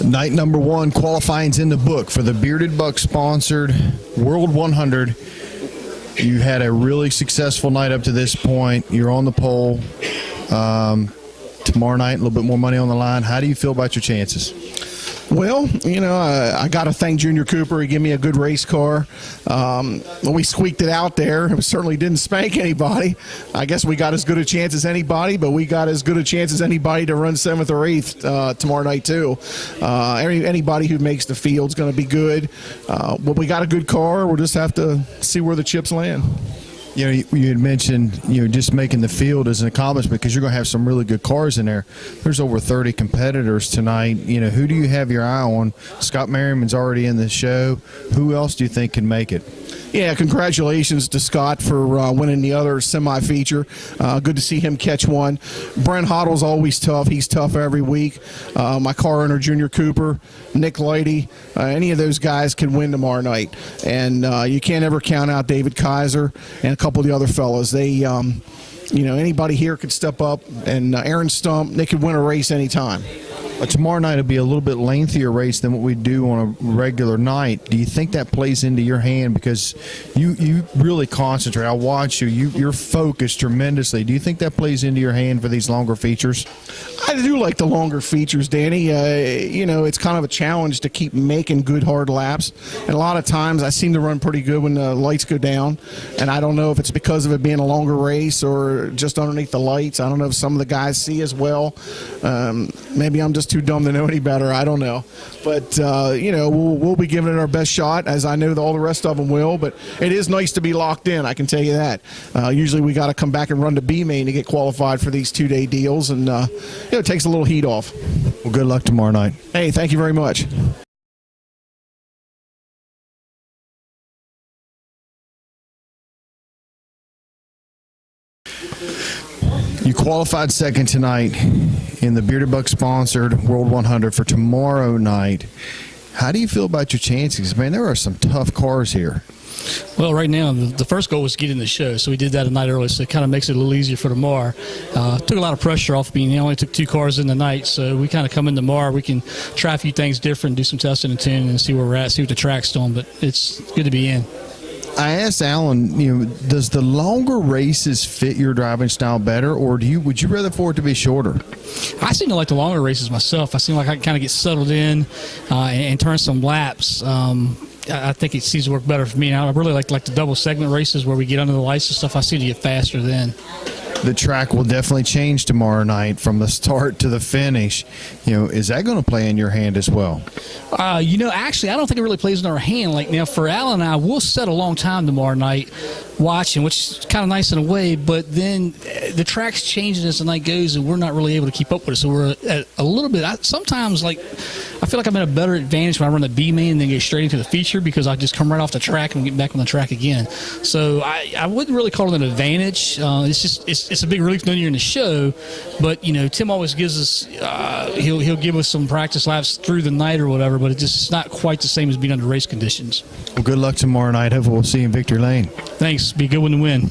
Night number one, qualifying's in the book for the Bearded Buck sponsored World 100. You had a really successful night up to this point. You're on the pole. Tomorrow night, a little bit more money on the line. How do you feel about your chances? Well, you know, I got to thank Junior Cooper. He gave me a good race car. We squeaked it out there. It certainly didn't spank anybody. I guess we got as good a chance as anybody, but we got as good a chance as anybody to run 7th or 8th tomorrow night, too. Anybody who makes the field's going to be good. But we got a good car. We'll just have to see where the chips land. You know, you had mentioned, just making the field as an accomplishment because you're going to have some really good cars in there. There's over 30 competitors tonight. Who do you have your eye on? Scott Merriman's already in the show. Who else do you think can make it? Yeah, congratulations to Scott for winning the other semi-feature. Good to see him catch one. Brent Hoddle's always tough. He's tough every week. My car owner, Junior Cooper, Nick Lighty, any of those guys can win tomorrow night. And you can't ever count out David Kaiser and a couple of the other fellas. They, anybody here could step up. And Aaron Stump, they could win a race anytime. Tomorrow night will be a little bit lengthier race than what we do on a regular night. Do you think that plays into your hand because you really concentrate? I watch you. You're focused tremendously. Do you think that plays into your hand for these longer features? I do like the longer features, Danny. It's kind of a challenge to keep making good hard laps. And a lot of times I seem to run pretty good when the lights go down. And I don't know if it's because of it being a longer race or just underneath the lights. I don't know if some of the guys see as well. Maybe I'm just too dumb to know any better. I don't know. But, we'll be giving it our best shot, as I know all the rest of them will. But it is nice to be locked in, I can tell you that. Usually we got to come back and run to B-Main to get qualified for these 2-day deals. And, it takes a little heat off. Well, good luck tomorrow night. Hey, thank you very much. You qualified second tonight in the Bearded Buck sponsored World 100 for tomorrow night. How do you feel about your chances? Man, there are some tough cars here. Well, right now, the first goal was to get in the show, so we did that a night early, so it kind of makes it a little easier for tomorrow. Took a lot of pressure off me. Only took 2 cars in the night, so we kind of come in tomorrow. We can try a few things different, do some testing and tuning, and see where we're at, see what the track's doing, but it's good to be in. I asked Alan, does the longer races fit your driving style better, or would you rather for it to be shorter? I seem to like the longer races myself. I seem like I can kind of get settled in and turn some laps. I think it seems to work better for me. I really like the double segment races where we get under the lights and stuff. I seem to get faster then. The track will definitely change tomorrow night from the start to the finish. Is that going to play in your hand as well? Actually, I don't think it really plays in our hand. Like now, for Alan and I, we'll set a long time tomorrow night watching, which is kind of nice in a way, but then the track's changing as the night goes, and we're not really able to keep up with it. So we're at a little bit, sometimes I feel like I'm at a better advantage when I run the B-Main and then get straight into the feature because I just come right off the track and get back on the track again. So I wouldn't really call it an advantage. It's a big relief knowing you're in the show, but Tim always gives us he'll give us some practice laps through the night or whatever, but it's not quite the same as being under race conditions. Well, good luck tomorrow night. Hopefully we'll see you in victory lane. Thanks. Be a good one to win.